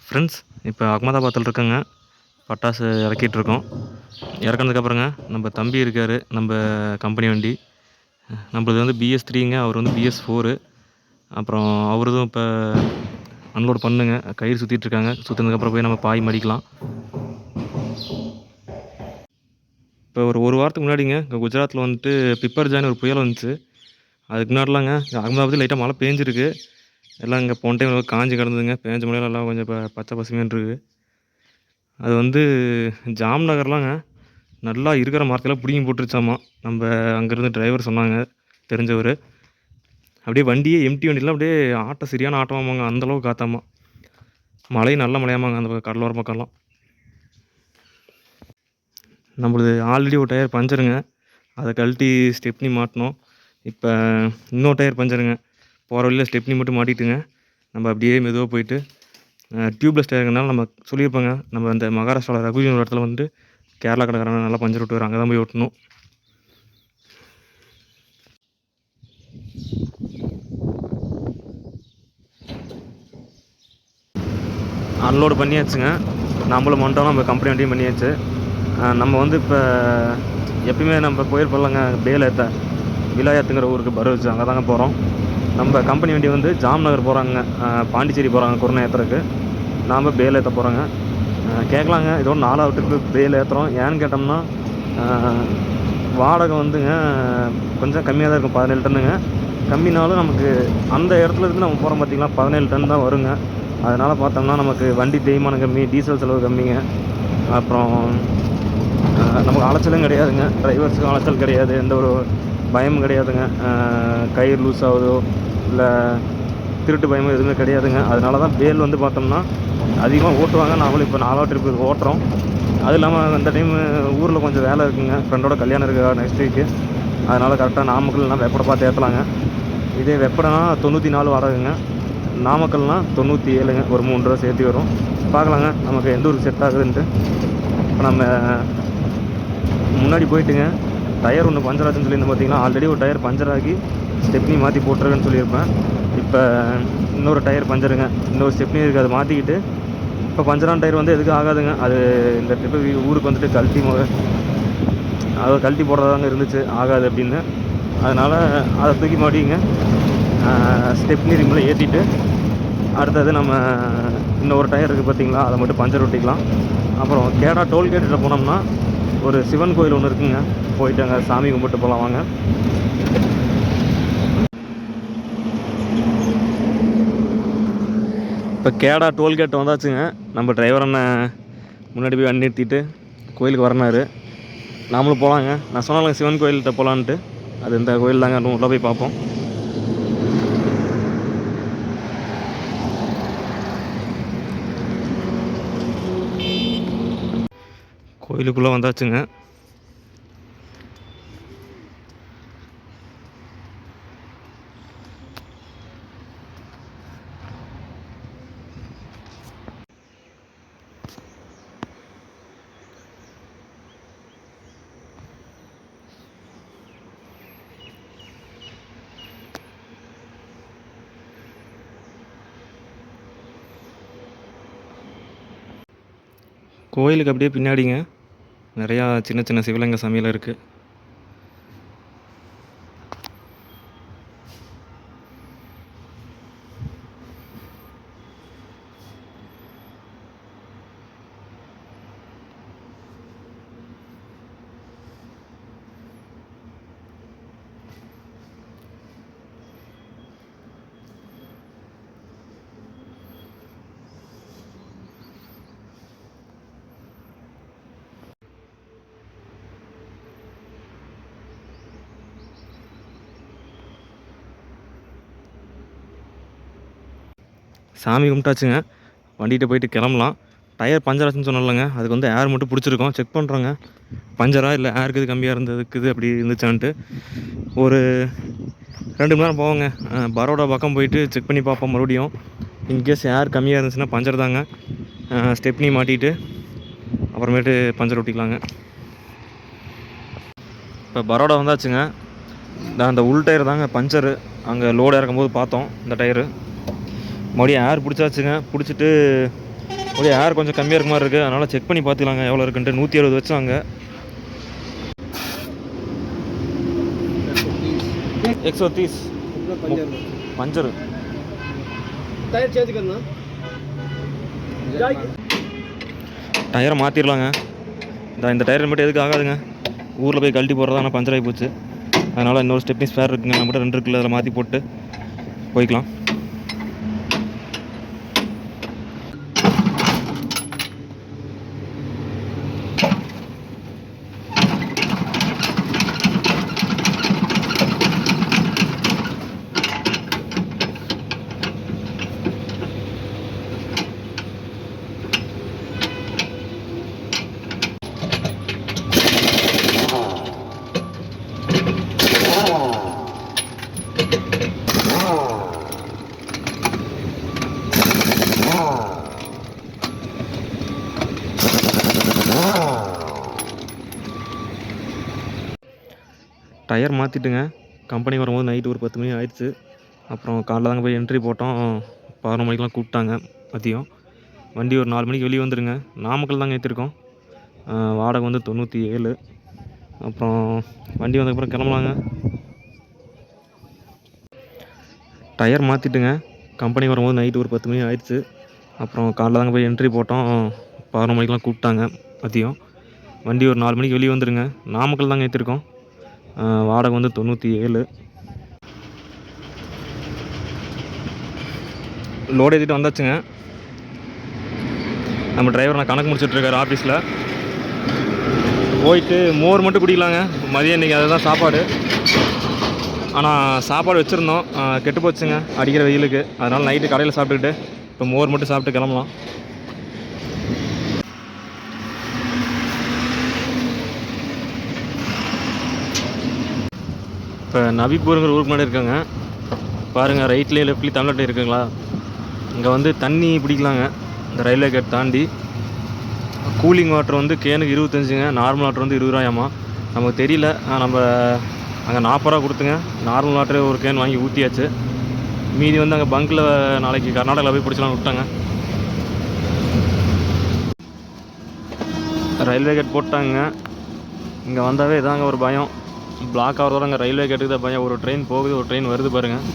Friends, இப்போ அகமதாபாத்தில் இருக்கேங்க. பட்டாசு இறக்கிட்டுருக்கோம். இறக்குனதுக்கப்புறங்க நம்ம தம்பி இருக்கார், நம்ம கம்பெனி வண்டி. நம்மளது வந்து BS3ங்க, அவர் வந்து BS4. அப்புறம் அவரதும் இப்போ அன்லோட் பண்ணுங்க. கயிறு சுற்றிட்டுருக்காங்க. சுற்றினதுக்கப்புறம் போய் நம்ம பாய் மடிக்கலாம். இப்போ ஒரு வாரத்துக்கு முன்னாடிங்க இங்கே குஜராத்தில் வந்துட்டு பிப்பர்ஜான்னு ஒரு புயல் வந்துச்சு. அதுக்கு முன்னாடிலாங்க அகமதாபாத்தில் லைட்டாக மழை பேஞ்சிருக்கு. எல்லாம் இங்கே போன டைம் காஞ்சி கிடந்ததுங்க. பேஞ்ச மழையில எல்லாம் கொஞ்சம் இப்போ பச்சை பசுமைன்னு இருக்குது. அது வந்து ஜாம்நகர்லாங்க நல்லா இருக்கிற மரத்தெல்லாம் பிடுங்கி போட்டுருச்சாமா. நம்ம அங்கேருந்து டிரைவர் சொன்னாங்க, தெரிஞ்சவர். அப்படியே வண்டியே எம்டி வண்டிலாம் அப்படியே ஆட்டம் சரியான ஆட்டமாமாங்க. அந்தளவுக்கு காத்தாமா. மழையும் நல்ல மழையாமாங்க அந்த கடலோர பக்கம்லாம். நம்மளது ஆல்ரெடி ஒரு டயர் பஞ்சருங்க. அதை கழட்டி ஸ்டெப்னி மாட்டினோம். இப்போ இன்னொரு டயர் பஞ்சருங்க. போகிற வழியில் ஸ்டெப்னி மட்டும் மாட்டிட்டுங்க. நம்ம அப்படியே மெதுவாக போயிட்டு டியூப்லெஸ் டயருங்கனால நம்ம சொல்லியிருப்போங்க, நம்ம அந்த மகாராஷ்டிராவில் ரகுஜின் ஒரு இடத்துல வந்துட்டு கேரளா கடைக்காரங்க நல்லா பஞ்சர் விட்டு வரும். அங்கே தான் போய் ஓட்டணும். அன்லோடு பண்ணியாச்சுங்க. நம்மளும் வந்துட்டோம், நம்ம கம்பெனி வண்டியும் பண்ணியாச்சு. நம்ம வந்து இப்போ எப்பயுமே நம்ம போயிருப்போம்லங்க பேலேத்த விலாயத்துங்கிற ஊருக்கு பரோச்சு, அங்கே தாங்க போகிறோம். நம்ம கம்பெனி வண்டி வந்து ஜாம்நகர் போகிறாங்க, பாண்டிச்சேரி போகிறாங்க குருணை ஏற்றுறதுக்கு. நாம் பேல் ஏற்ற போகிறோங்க. கேட்கலாங்க, இதோட 4வது ட்ரிப்பு பேல் ஏற்றுறோம். ஏன்னு கேட்டோம்னா வாடகை வந்துங்க கொஞ்சம் கம்மியாக தான் இருக்கும். 17 டன்னுங்க. கம்மினாலும் நமக்கு அந்த இடத்துல இருந்து நம்ம போகிறோம் பார்த்திங்களா, 17 டன் தான் வருங்க. அதனால் பார்த்தோம்னா நமக்கு வண்டி தேய்மானம் கம்மி, டீசல் செலவு கம்மிங்க. அப்புறம் நமக்கு அலைச்சலும் கிடையாதுங்க. டிரைவர்ஸுக்கும் அலைச்சல் கிடையாது, எந்த ஒரு பயமும் கிடையாதுங்க. கயிறு லூஸ் ஆகுதோ இல்லை திருட்டு பயமோ எதுவுமே கிடையாதுங்க. அதனால தான் பேல் வந்து பார்த்தோம்னா அதிகமாக ஓட்டுவாங்க. நாமளும் இப்போ 4வது ட்ரிப்பு ஓட்டுறோம். அது இல்லாமல் இந்த டைமு ஊரில் கொஞ்சம் வேலை இருக்குங்க. ஃப்ரெண்டோட கல்யாணம் இருக்குது நெக்ஸ்ட் வீக்கு. அதனால் கரெக்டாக நாமக்கல்னால் வெப்படை பார்த்து ஏற்றலாங்க. இதே வெப்படைனா 94 வாடகைங்க, நாமக்கல்னால் 97ங்க. ஒரு 3 ரூபா சேர்த்து வரும். பார்க்கலாங்க நமக்கு எந்த ஊருக்கு செட் ஆகுதுன்ட்டு. இப்போ நம்ம முன்னாடி போயிட்டுங்க டயர் ஒன்று பஞ்சர் ஆச்சுன்னு சொல்லியிருந்தேன் பார்த்தீங்கன்னா, ஆல்ரெடி ஒரு டயர் பஞ்சர் ஆகி ஸ்டெப்னி மாற்றி போட்டுருக்குன்னு சொல்லியிருப்பேன். இப்போ இன்னொரு டயர் பஞ்சருங்க, இன்னொரு ஸ்டெப்னி இருக்குது, அதை மாற்றிக்கிட்டு இப்போ பஞ்சரான டயர் வந்து எதுக்கு ஆகாதுங்க. அது இந்த ட்ரிப்பு ஊருக்கு வந்துட்டு அதை கழட்டி போடுறதாங்க இருந்துச்சு, ஆகாது அப்படின்னு. அதனால் அதை தூக்கி மாட்டிங்க ஸ்டெப்னி ரிம்பில் ஏற்றிட்டு அடுத்தது நம்ம இன்னொரு டயர் இருக்குது பார்த்திங்களா, அதை மட்டும் பஞ்சர் ஒட்டிக்கலாம். அப்புறம் கேடா டோல்கேட்டில் போனோம்னா ஒரு சிவன் கோயில் ஒன்று இருக்குங்க, போயிட்டு அங்கே சாமி கும்பிட்டு போகலாம் வாங்க. இப்போ கேடா டோல்கேட் வந்தாச்சுங்க. நம்ம டிரைவர் அண்ணன் முன்னாடி போய் வண்டி நிறுத்திட்டு கோயிலுக்கு வரனாரு. நாமளும் போகலாங்க. நான் சொன்னாலும் சிவன் கோயில்கிட்ட போகலான்ட்டு. அது இந்த கோயில் தாங்க, உள்ளே போய் பார்ப்போம். கோயிலுக்குள்ளே வந்தாச்சுங்க. கோயிலுக்கு அப்படியே பின்னாடிங்க நிறையா சின்ன சின்ன சிவலிங்க சாமியெல்லாம் இருக்குது. சாமி கும்பிட்டாச்சுங்க. வண்டிகிட்ட போயிட்டு கிளம்பலாம். டயர் பஞ்சர் ஆச்சுன்னு சொன்னலங்க, அதுக்கு வந்து ஏர் மட்டும் பிடிச்சிருக்கோம், செக் பண்ணுறோங்க. பஞ்சரா இல்லை ஏருக்கு இது கம்மியாக இருந்ததுக்குது அப்படி இருந்துச்சான்ட்டு. ஒரு 2 மணி நேரம் போவோங்க. பரோடா பக்கம் போயிட்டு செக் பண்ணி பார்ப்போம் மறுபடியும். இன்கேஸ் ஏர் கம்மியாக இருந்துச்சுன்னா பஞ்சர் தாங்க. ஸ்டெப்னி மாட்டிட்டு அப்புறமேட்டு பஞ்சர் ஒட்டிக்கலாங்க. இப்போ பரோடா வந்தாச்சுங்க. அந்த உள் டயர் தாங்க பஞ்சரு. அங்கே லோடு இறக்கும்போது பார்த்தோம் இந்த டயரு. மறுபடியும் ஏர் பிடிச்சாச்சுங்க. பிடிச்சிட்டு ஒரு ஏர் கொஞ்சம் கம்மியாக இருக்க மாதிரி இருக்குது, அதனால் செக் பண்ணி பார்த்துக்கலாங்க எவ்வளோ இருக்குன்ட்டு. 160 வச்சாங்க. 130 பஞ்சர் டயரை மாற்றிடலாங்க. இந்த டயர் மட்டும் எதுக்கு ஆகாதுங்க, ஊரில் போய் கழட்டி போடுறதா, ஆனால் பஞ்சர் ஆகி போச்சு. அதனால் இன்னொரு ஸ்டெப்னி ஸ்பேர் இருக்குங்க, நம்மகிட்ட 2 இருக்குல்ல, அதில் மாற்றி போட்டு போய்க்கலாம். டயர் மாற்றிட்டுங்க. கம்பெனி வரும்போது நைட்டு ஒரு 10 மணி ஆயிடுச்சு. அப்புறம் காலைல தாங்க போய் என்ட்ரி போட்டோம். 11 மணிக்கெலாம் கூப்பிட்டாங்க மதியம். வண்டி ஒரு 4 மணிக்கு வெளியே வந்துடுங்க. நாமக்கல் தாங்க ஏற்றிருக்கோம். வாடகை வந்து 97. அப்புறம் வண்டி வந்ததுக்கப்புறம் கிளம்பலாங்க. டயர் மாற்றிட்டுங்க. கம்பெனி வரும்போது நைட்டு ஒரு 10 மணி ஆயிடுச்சு. அப்புறம் காலைல தாங்க போய் என்ட்ரி போட்டோம். 11 மணிக்கெலாம் கூப்பிட்டாங்க மதியம். வண்டி ஒரு 4 மணிக்கு வெளியே வந்துடுங்க. நாமக்கல் தாங்க ஏற்றிருக்கோம். வாடகை வந்து 97. லோடு ஏற்றிட்டு வந்தாச்சுங்க. நம்ம டிரைவர் நான் கணக்கு முடிச்சிட்ருக்காரு ஆஃபீஸில். போயிட்டு மோர் மட்டும் குடிக்கலாங்க. மதியம் இன்றைக்கி அதுதான் சாப்பாடு. ஆனால் சாப்பாடு வச்சுருந்தோம், கெட்டு போச்சுங்க அடிக்கிற வெயிலுக்கு. அதனால் நைட்டு கடையில் சாப்பிட்டுக்கிட்டு இப்போ மோர் மட்டும் சாப்பிட்டு கிளம்பலாம். இப்போ நபிப்பூருங்கிற ஊருக்கு முன்னாடி இருக்காங்க பாருங்கள். ரைட்லேயே லெஃப்ட்லேயும் தமிழ்நாட்டில் இருக்குங்களா. இங்கே வந்து தண்ணி பிடிக்கலாங்க. இந்த ரயில்வே கேட் தாண்டி கூலிங் வாட்டர் வந்து கேனுக்கு 25ங்க, நார்மல் வாட்டர் வந்து 20 ரூபாயாமா. நமக்கு தெரியல. நம்ம அங்கே 40 ரூபா கொடுத்துங்க நார்மல் வாட்டரே ஒரு கேன் வாங்கி ஊற்றியாச்சு. மீதி வந்து அங்கே பங்கில் நாளைக்கு கர்நாடகாவில் போய் பிடிச்சலாம் விட்டாங்க. ரயில்வே கேட் போட்டாங்க. இங்கே வந்தாவே இதாங்க ஒரு பயம், பிளாக் ஆகிறதோட அங்கே ரயில்வே கேட்டுக்கு தான் பயம். ஒரு ட்ரெயின் போகுது, ஒரு ட்ரெயின் வருது பாருங்கள்.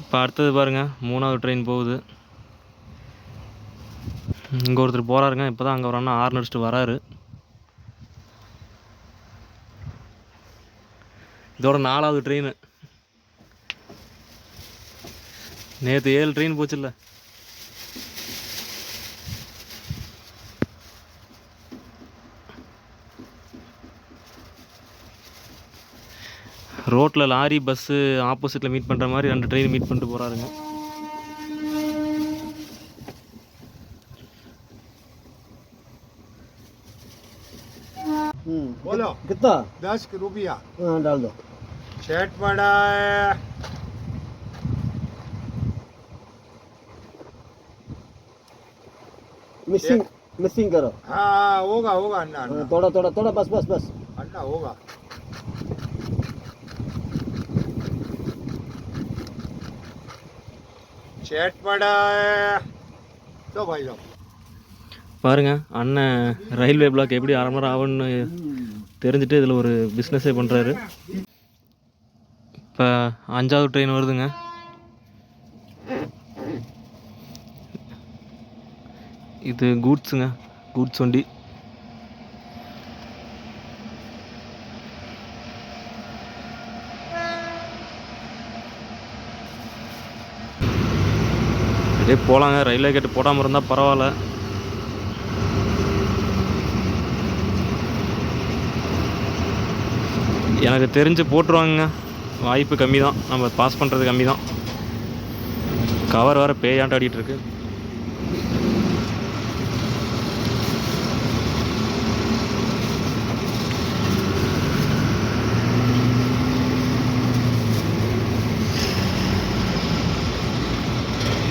இப்போ அடுத்தது பாருங்கள், 3வது ட்ரெயின் போகுது. இங்கே ஒருத்தர் போகிறாருங்க. இப்போ தான் அங்கே ஒரு அண்ணா ஹார்ன் அடிச்சுட்டு வராரு. இதோட 4வது ட்ரெயின். நேற்று 7 ட்ரெயின் போச்சுல்ல. ரோட்டில் லாரி பஸ்ஸு ஆப்போசிட்டில் மீட் பண்ணுற மாதிரி 2 ட்ரெயின் மீட் பண்ணிட்டு போகிறாருங்க. बोलो कितना 10 रुपया। हाँ डाल दो। सेट पड़ा है। मिसिंग मिसिंग करो। हाँ होगा होगा अन्ना थोड़ा थोड़ा थोड़ा बस बस बस अन्ना होगा। सेट पड़ा है तो भाई लोग பாருங்க. அண்ணன் ரயில்வே பிளாக் எப்படி 1/2 மணி நேரம் ஆகும்னு தெரிஞ்சுட்டு இதில் ஒரு பிஸ்னஸே பண்ணுறாரு. இப்போ 5வது ட்ரெயின் வருதுங்க. இது கூட்ஸுங்க, கூட்ஸ் வண்டி. இதே போகலாங்க. ரயில்வே கேட்டு போடாமல் இருந்தால் பரவாயில்ல. எனக்கு தெரிஞ்சு போட்டுருவாங்க, வாய்ப்பு கம்மி தான். நம்ம பாஸ் பண்ணுறது கம்மி தான். கவர் வேறு பேயாண்டு ஆடிட்டுருக்கு.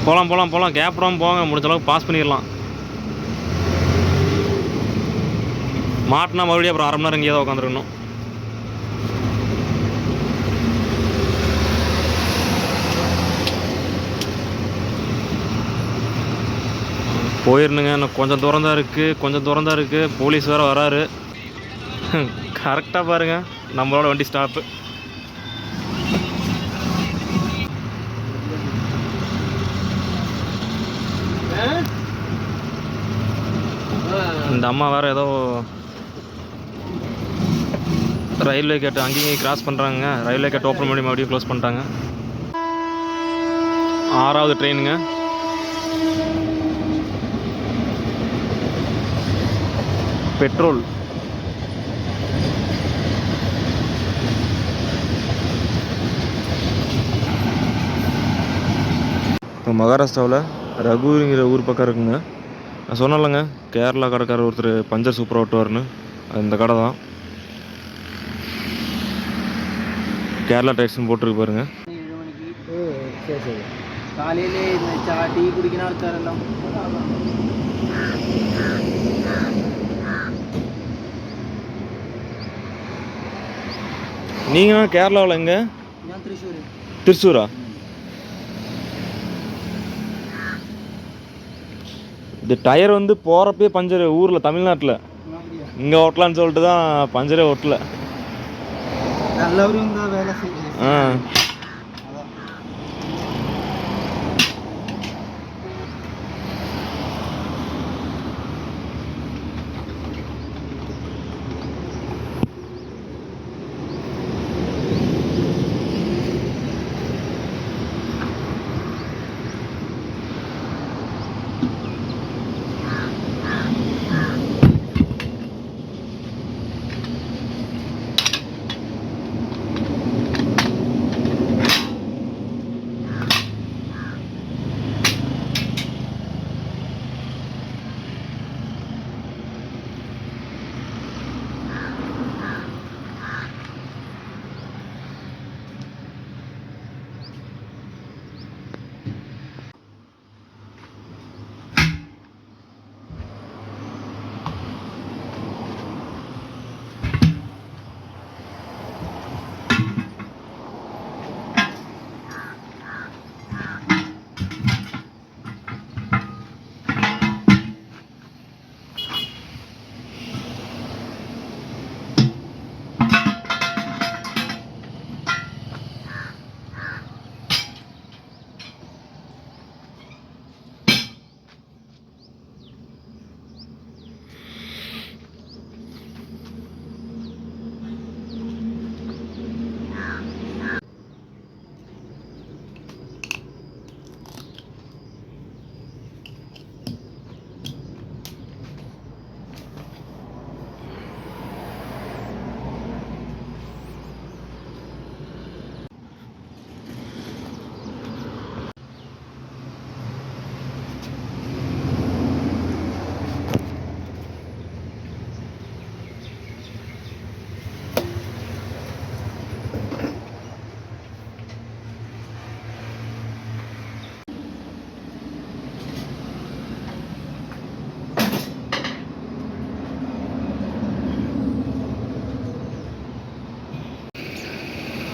போகலாம் போகலாம் போகலாம், கேப் விடாமல் போங்க. முடிஞ்ச அளவுக்கு பாஸ் பண்ணிடலாம். மாட்டினா மறுபடியும் அப்புறம் 1/2 மணி நேரம் இங்கேயே தான் உட்காந்துருக்கணும். போயிருந்துங்க. இன்னும் கொஞ்சம் தூரம் தான் இருக்குது. போலீஸ் வேறு வராரு. கரெக்டாக பாருங்கள் நம்மளோட வண்டி ஸ்டாப்பு. இந்த அம்மா வேறு ஏதோ ரயில்வே கேட்டு அங்கேயும் கிராஸ் பண்ணுறாங்க. ரயில்வே கேட் ஓப்பன் பண்ணி மறுபடியும் க்ளோஸ் பண்ணிட்டாங்க. 6வது ட்ரெயினுங்க. பெட்ரோல் இப்போ மகாராஷ்டிராவில் ரகுங்கிற ஊர் பக்கம் இருக்குங்க. நான் சொன்னேன்லங்க கேரளா கடைக்காரர் ஒருத்தர் பஞ்சர் சூப்பராக ஓட்டுவார்னு. அது இந்த கடை தான். கேரளா டயர்ஸ்னு போட்டிருக்கு பாருங்க. 7 மணிக்கு. சரி சரி. காலையிலே இந்த டீ குடிக்கிற ஆൾക്കാരെല്ലാം நீங்கள் கேரளாவில் எங்கே? ഞാൻ തൃശ്ശൂർ. திருச்சூரா? இந்த டயர் வந்து போகிறப்பே பஞ்சர் ஊரில் தமிழ்நாட்டில் இங்கே ஓட்டலான்னு சொல்லிட்டு தான் பஞ்சரே ஓட்டல. நல்லவரும் தான் வேலை செய்யுது. ஆ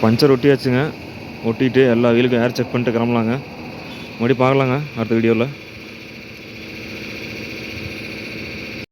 பஞ்சர் ஒட்டியாச்சுங்க. ஒட்டிட்டு எல்லா வீலுக்கும் ஏர் செக் பண்ணிட்டு கிளம்பலாங்க. மறுபடியும் பார்க்கலாங்க அடுத்த வீடியோவில்.